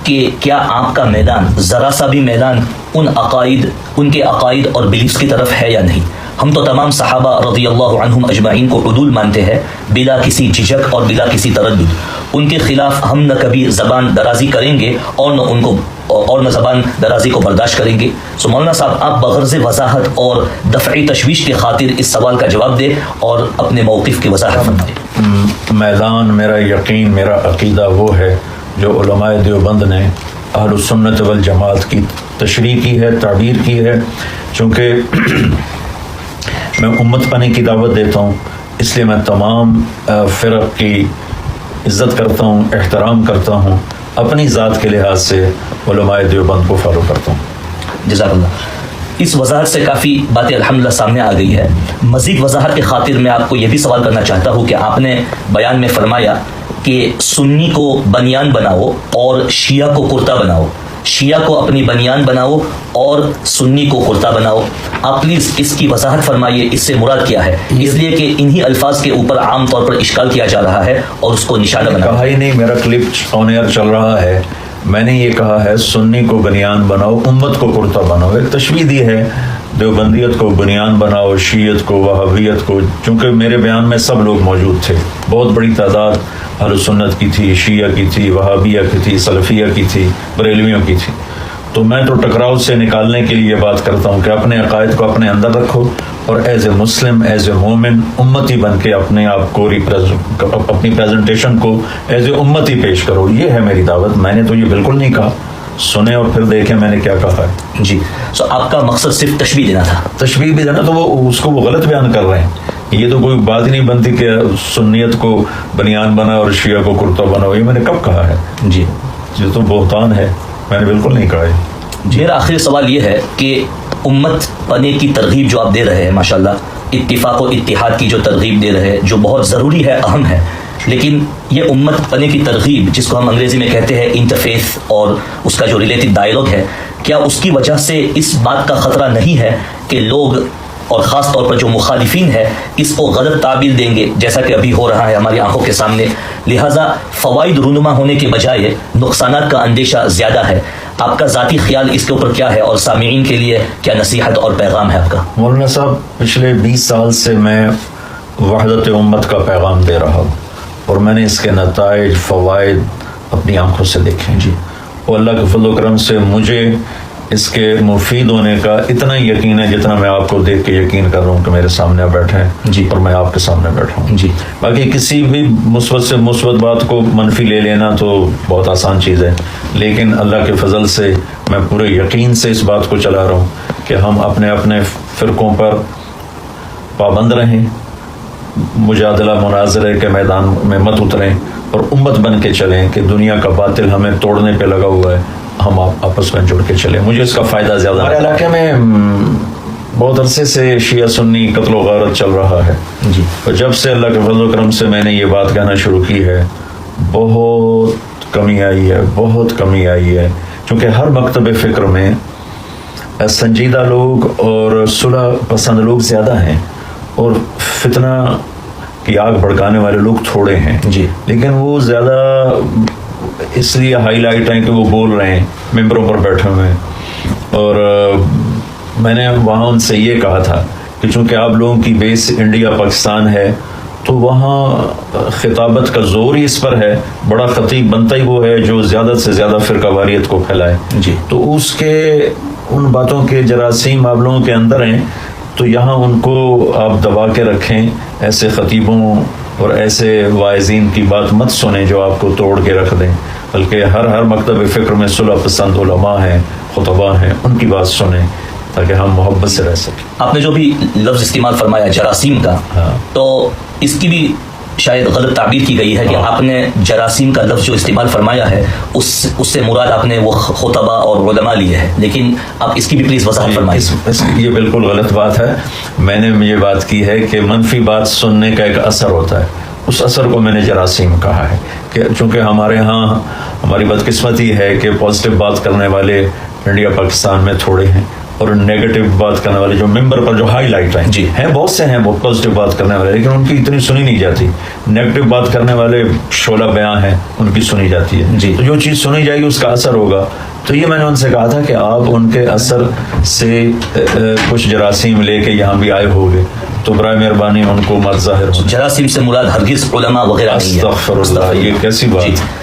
کہ کیا آپ کا میدان ذرا سا بھی میدان ان کے عقائد اور بلیفس کی طرف ہے یا نہیں؟ ہم تو تمام صحابہ رضی اللہ عنہم اجمعین کو عدول مانتے ہیں بلا کسی جھجک اور بلا کسی تردد. ان کے خلاف ہم نہ کبھی زبان درازی کریں گے اور نہ زبان درازی کو برداشت کریں گے. سو مولانا صاحب، آپ بغرض وضاحت اور دفعی تشویش کی خاطر اس سوال کا جواب دیں اور اپنے موقف کی وضاحت فرمائیں. میدان، میرا یقین، میرا عقیدہ وہ ہے جو علماء دیوبند نے اہل السنت والجماعت کی تشریح کی ہے، تعبیر کی ہے. چونکہ میں امت پنے کی دعوت دیتا ہوں، اس لیے میں تمام فرق کی عزت کرتا ہوں، احترام کرتا ہوں، اپنی ذات کے لحاظ سے علماء دیوبند کو فالو کرتا ہوں. جزاک اللہ. اس وضاحت سے کافی باتیں الحمدللہ سامنے آ گئی ہے. مزید وضاحت کی خاطر میں آپ کو یہ بھی سوال کرنا چاہتا ہوں کہ آپ نے بیان میں فرمایا کہ سنی کو بنیان بناؤ اور شیعہ کو کرتا بناؤ، شیعہ کو اپنی بنیان بناؤ اور سنی کو کرتا بناؤ. آپ پلیز اس کی وضاحت فرمائیے، اس سے مراد کیا ہے؟ اس لیے کہ انہی الفاظ کے اوپر عام طور پر اشکال کیا جا رہا ہے اور اس کو نشانہ بنایا. کہا ہی نہیں، میرا کلپ آن ایئر چل رہا ہے، میں نے یہ کہا ہے سنی کو بنیان بناؤ، امت کو کرتا بناؤ. ایک تشبیہ دی ہے، دیوبندیت کو بنیان بناؤ، شیعت کو، وہابیت کو. چونکہ میرے بیان میں سب لوگ موجود تھے، بہت بڑی تعداد اہل سنت کی تھی، شیعہ کی تھی، وہابیہ کی تھی، سلفیہ کی تھی، بریلویوں کی تھی. تو میں تو ٹکراؤ سے نکالنے کے لیے یہ بات کرتا ہوں کہ اپنے عقائد کو اپنے اندر رکھو اور as a Muslim, as a مومن، امتی بن کے اپنے آپ کو اپنی پریزنٹیشن کو ایز اے امتی پیش کرو. یہ ہے میری دعوت. میں نے تو یہ بالکل نہیں کہا، سنیں اور پھر دیکھیں میں نے کیا کہا ہے. جی، سو آپ کا مقصد صرف تشبیہ دینا تھا. تشبیہ بھی دینا تو وہ اس کو وہ غلط بیان کر رہے ہیں. یہ تو کوئی بات ہی نہیں بنتی کہ سنیت کو بنیان بنا اور شیعہ کو کرتا بناؤ. یہ میں نے کب کہا ہے؟ جی، یہ تو بہتان ہے، میں نے بالکل نہیں کہا ہے. میرا آخری سوال یہ ہے کہ امت پنے کی ترغیب جو آپ دے رہے ہیں، ماشاءاللہ اتفاق و اتحاد کی جو ترغیب دے رہے ہیں، جو بہت ضروری ہے، اہم ہے، لیکن یہ امت پنے کی ترغیب جس کو ہم انگریزی میں کہتے ہیں انٹرفیس اور اس کا جو ریلیٹڈ ڈائلاگ ہے، کیا اس کی وجہ سے اس بات کا خطرہ نہیں ہے کہ لوگ اور خاص طور پر جو مخالفین ہے اس کو غلط تعبیر دیں گے، جیسا کہ ابھی ہو رہا ہے ہماری آنکھوں کے سامنے؟ لہٰذا فوائد رونما ہونے کے بجائے نقصانات کا اندیشہ زیادہ ہے. آپ کا ذاتی خیال اس کے اوپر کیا ہے اور سامعین کے لیے کیا نصیحت اور پیغام ہے آپ کا؟ مولانا صاحب، پچھلے 20 سال سے میں وحدت امت کا پیغام دے رہا ہوں اور میں نے اس کے نتائج، فوائد اپنی آنکھوں سے دیکھے. جی، اور اللہ کے فضل و کرم سے مجھے اس کے مفید ہونے کا اتنا یقین ہے جتنا میں آپ کو دیکھ کے یقین کر رہا ہوں کہ میرے سامنے بیٹھے ہیں. جی، اور میں آپ کے سامنے بیٹھا ہوں. جی، باقی کسی بھی مثبت سے مثبت بات کو منفی لے لینا تو بہت آسان چیز ہے، لیکن اللہ کے فضل سے میں پورے یقین سے اس بات کو چلا رہا ہوں کہ ہم اپنے اپنے فرقوں پر پابند رہیں، مجادلہ مناظرے کے میدان میں مت اتریں اور امت بن کے چلیں کہ دنیا کا باطل ہمیں توڑنے پہ لگا ہوا ہے، ہم آپس میں جڑ کے چلیں. مجھے اس کا فائدہ زیادہ. ہمارے علاقے میں بہت عرصے سے شیعہ سنی قتل و غارت چل رہا ہے. جی، اور جب سے اللہ کے فضل و کرم سے میں نے یہ بات کہنا شروع کی ہے، بہت کمی آئی ہے، بہت کمی آئی ہے. چونکہ ہر مکتب فکر میں سنجیدہ لوگ اور صلح پسند لوگ زیادہ ہیں اور فتنہ کی آگ بھڑکانے والے لوگ تھوڑے ہیں. جی، لیکن وہ زیادہ اس لیے ہائی لائٹ ہیں کہ وہ بول رہے ہیں، ممبروں پر بیٹھے ہوئے ہیں. اور میں نے وہاں ان سے یہ کہا تھا کہ چونکہ آپ لوگوں کی بیس انڈیا پاکستان ہے تو وہاں خطابت کا زور ہی اس پر ہے، بڑا خطیب بنتا ہی وہ ہے جو زیادہ سے زیادہ فرقہ واریت کو پھیلائے. جی، تو اس کے ان باتوں کے جراثیم آپ لوگوں کے اندر ہیں، تو یہاں ان کو آپ دبا کے رکھیں. ایسے خطیبوں اور ایسے واعظین کی بات مت سنیں جو آپ کو توڑ کے رکھ دیں، بلکہ ہر مکتب فکر میں صلح پسند علماء ہیں، خطباء ہیں، ان کی بات سنیں تاکہ ہم محبت سے رہ سکیں. آپ نے جو بھی لفظ استعمال فرمایا جراثیم کا، تو اس کی بھی شاید غلط تعبیر کی گئی ہے کہ آپ نے جراثیم کا لفظ جو استعمال فرمایا ہے اس سے مراد آپ نے وہ خطباء اور علماء لیے ہے، لیکن آپ اس کی بھی پلیز وضاحت فرمائیے. یہ بالکل غلط بات ہے. میں نے یہ بات کی ہے کہ منفی بات سننے کا ایک اثر ہوتا ہے، اس اثر کو میں نے جراثیم کہا ہے کہ چونکہ ہمارے ہاں ہماری بدقسمتی ہے کہ پازیٹیو بات کرنے والے انڈیا پاکستان میں تھوڑے ہیں اور نیگیٹو بات کرنے والے جو ممبر پر جو ہائی لائٹ ہیں بہت سے ہیں وہ پازیٹیو بات کرنے والے، لیکن ان کی اتنی سنی نہیں جاتی. نیگیٹو بات کرنے والے شعلہ بیاں ہیں، ان کی سنی جاتی ہے. تو جو چیز سنی جائے گی اس کا اثر ہوگا. تو یہ میں نے ان سے کہا تھا کہ آپ ان کے اثر سے کچھ جراثیم لے کے یہاں بھی آئے ہوگے، تو برائے مہربانی ان کو مت ظاہر ہو. جراثیم سے مراد ہرگز علماء وغیرہ نہیں ہے. استغفر اللہ، یہ کیسی بات.